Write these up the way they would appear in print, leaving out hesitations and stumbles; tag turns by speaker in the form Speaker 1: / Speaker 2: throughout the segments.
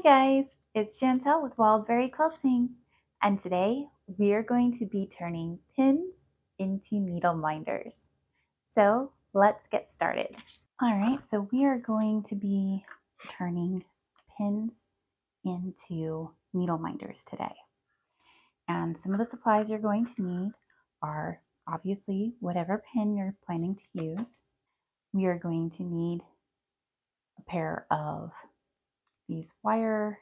Speaker 1: guys, it's Chantel with Wildberry Quilting, and today we are going to be turning pins into needle minders. So let's get started. All right, so we are going to be turning pins into needle minders today. And some of the supplies you're going to need are obviously whatever pin you're planning to use. We are going to need a pair of these wire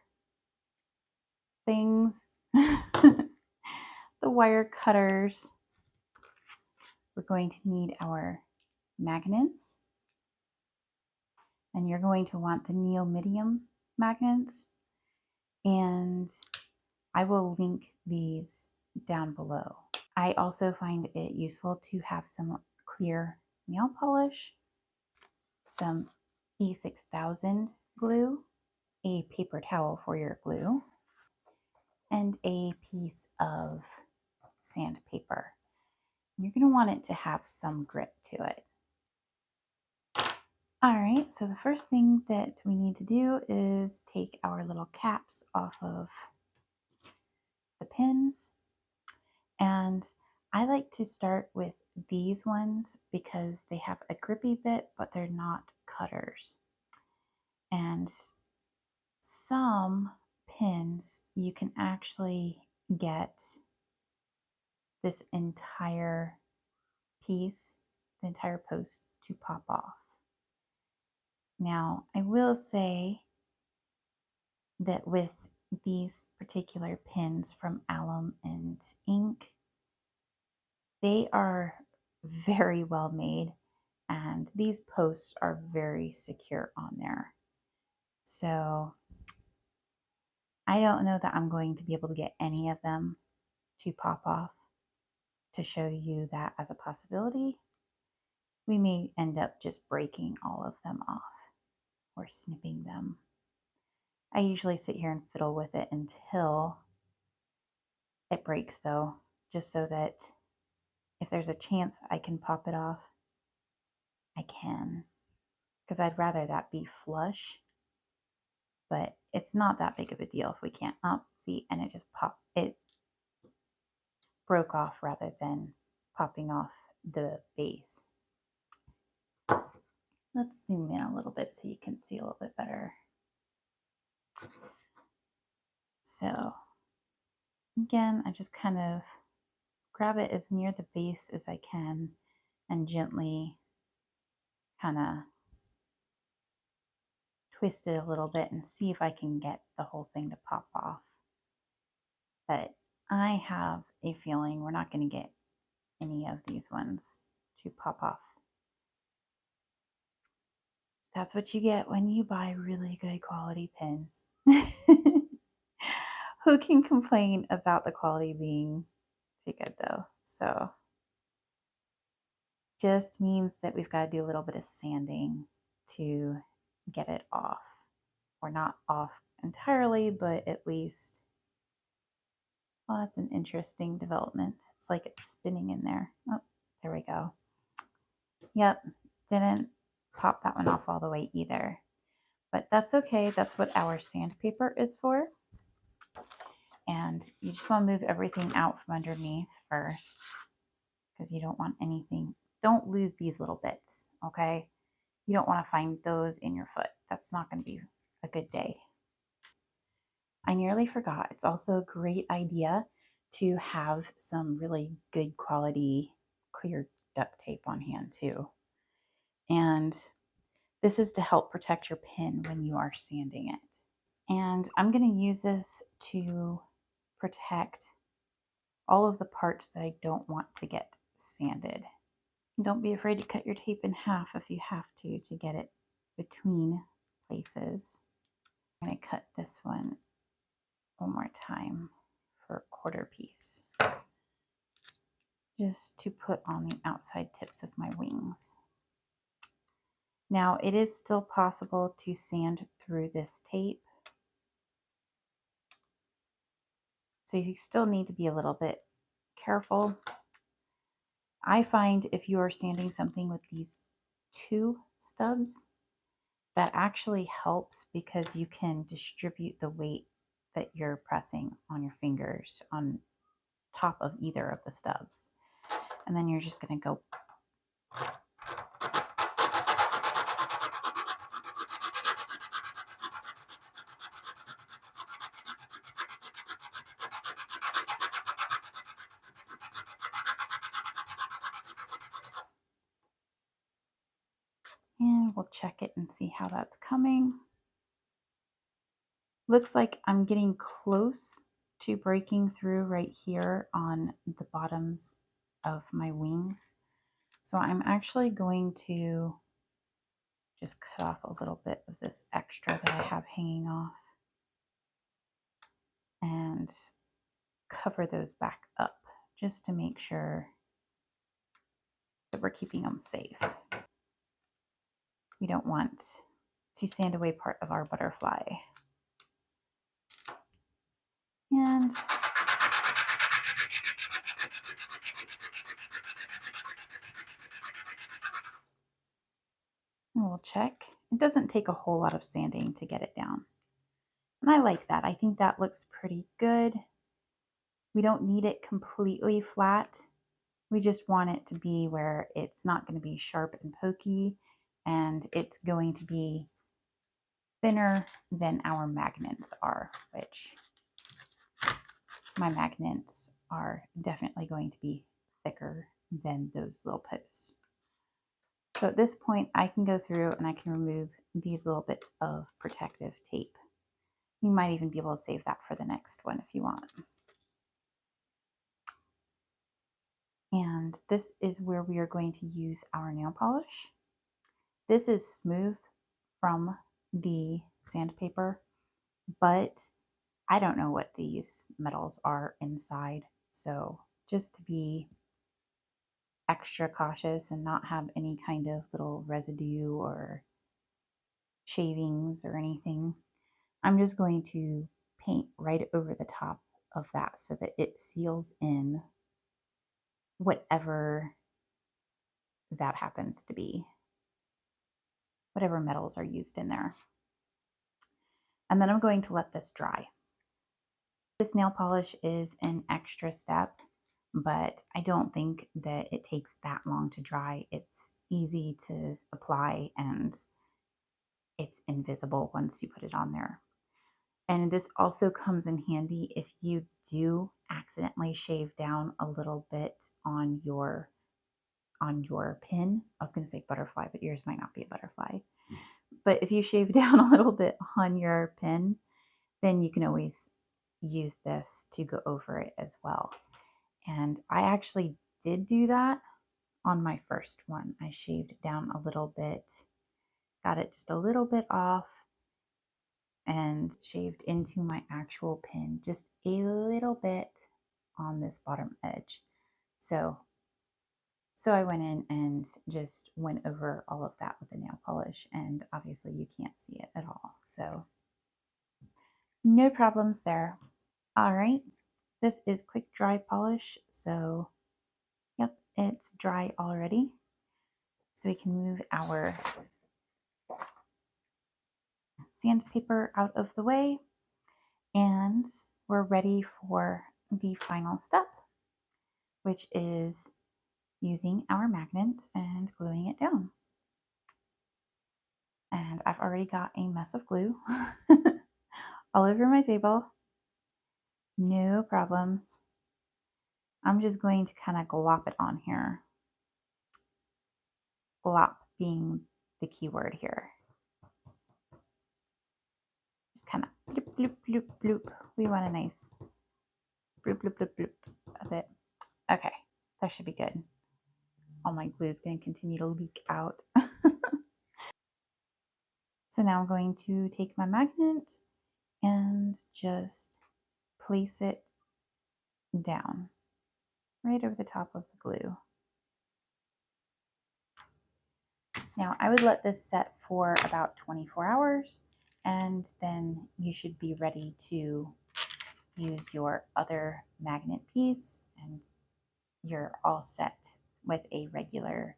Speaker 1: things, the wire cutters. We're going to need our magnets, and you're going to want the neodymium magnets, and I will link these down below. I also find it useful to have some clear nail polish, some E6000 glue, a paper towel for your glue, and a piece of sandpaper. You're going to want it to have some grip to it. All right, so the first thing that we need to do is take our little caps off of the pins. And I like to start with these ones because they have a grippy bit, but they're not cutters. And some pins, you can actually get this entire piece, the entire post, to pop off. Now, I will say that with these particular pins from Alum and Ink, they are very well made, and these posts are very secure on there. So I don't know that I'm going to be able to get any of them to pop off to show you that as a possibility. We may end up just breaking all of them off or snipping them. I usually sit here and fiddle with it until it breaks, though, just so that if there's a chance I can pop it off, I can, because I'd rather that be flush, but it's not that big of a deal if we can't. Oh, see, and it just popped. It broke off rather than popping off the base. Let's zoom in a little bit so you can see a little bit better. So again, I just kind of grab it as near the base as I can and gently kind of twist it a little bit and see if I can get the whole thing to pop off. But I have a feeling we're not going to get any of these ones to pop off. That's what you get when you buy really good quality pins. Who can complain about the quality being too good though? So just means that we've got to do a little bit of sanding to get it off. Or not off entirely, but at least, well, that's an interesting development. It's like it's spinning in there. Oh, there we go. Yep, didn't pop that one off all the way either. But that's okay. That's what our sandpaper is for. And you just want to move everything out from underneath first, because you don't want anything. Don't lose these little bits, okay? You don't want to find those in your foot. That's not going to be a good day. I nearly forgot. It's also a great idea to have some really good quality clear duct tape on hand too. And this is to help protect your pin when you are sanding it. And I'm going to use this to protect all of the parts that I don't want to get sanded. Don't be afraid to cut your tape in half if you have to get it between places. I'm going to cut this one more time for a quarter piece, just to put on the outside tips of my wings. Now, it is still possible to sand through this tape, so you still need to be a little bit careful. I find if you are sanding something with these two stubs, that actually helps because you can distribute the weight that you're pressing on your fingers on top of either of the stubs. And then you're just going to go and we'll check it and see how that's coming. Looks like I'm getting close to breaking through right here on the bottoms of my wings. So I'm actually going to just cut off a little bit of this extra that I have hanging off and cover those back up just to make sure that we're keeping them safe. We don't want to sand away part of our butterfly. And we'll check. It doesn't take a whole lot of sanding to get it down. And I like that. I think that looks pretty good. We don't need it completely flat. We just want it to be where it's not going to be sharp and pokey, and it's going to be thinner than our magnets are, which my magnets are definitely going to be thicker than those little posts. So at this point, I can go through and I can remove these little bits of protective tape. You might even be able to save that for the next one if you want. And this is where we are going to use our nail polish. This is smooth from the sandpaper, but I don't know what these metals are inside. So just to be extra cautious and not have any kind of little residue or shavings or anything, I'm just going to paint right over the top of that so that it seals in whatever that happens to be, whatever metals are used in there. And then I'm going to let this dry. This nail polish is an extra step, but I don't think that it takes that long to dry. It's easy to apply and it's invisible once you put it on there. And this also comes in handy if you do accidentally shave down a little bit on your pin. I was going to say butterfly, but yours might not be a butterfly. But if you shave down a little bit on your pin, then you can always use this to go over it as well. And I actually did do that on my first one. I shaved down a little bit, got it just a little bit off, and shaved into my actual pin just a little bit on this bottom edge. So I went in and just went over all of that with the nail polish, and obviously you can't see it at all. So no problems there. All right, this is quick dry polish. So yep, it's dry already. So we can move our sandpaper out of the way, and we're ready for the final step, which is using our magnet and gluing it down. And I've already got a mess of glue all over my table. No problems. I'm just going to kind of glop it on here. Glop being the key word here. Just kind of bloop, bloop, bloop, bloop. We want a nice bloop, bloop, bloop, bloop of it. Okay, that should be good. All my glue is going to continue to leak out. So now I'm going to take my magnet and just place it down right over the top of the glue. Now I would let this set for about 24 hours and then you should be ready to use your other magnet piece and you're all set with a regular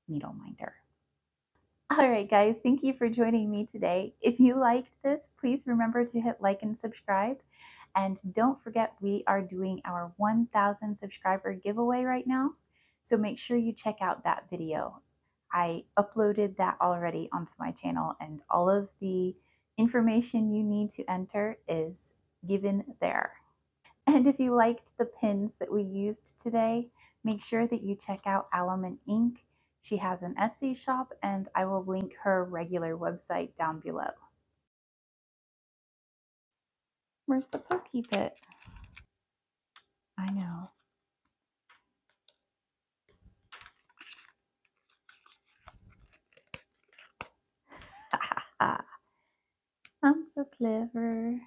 Speaker 1: needle minder. All right, guys, thank you for joining me today. If you liked this, please remember to hit like and subscribe. And don't forget, we are doing our 1,000 subscriber giveaway right now. So make sure you check out that video. I uploaded that already onto my channel, and all of the information you need to enter is given there. And if you liked the pins that we used today, make sure that you check out Element Inc. She has an Etsy shop, and I will link her regular website down below. Where's the pokey bit? I know. I'm so clever.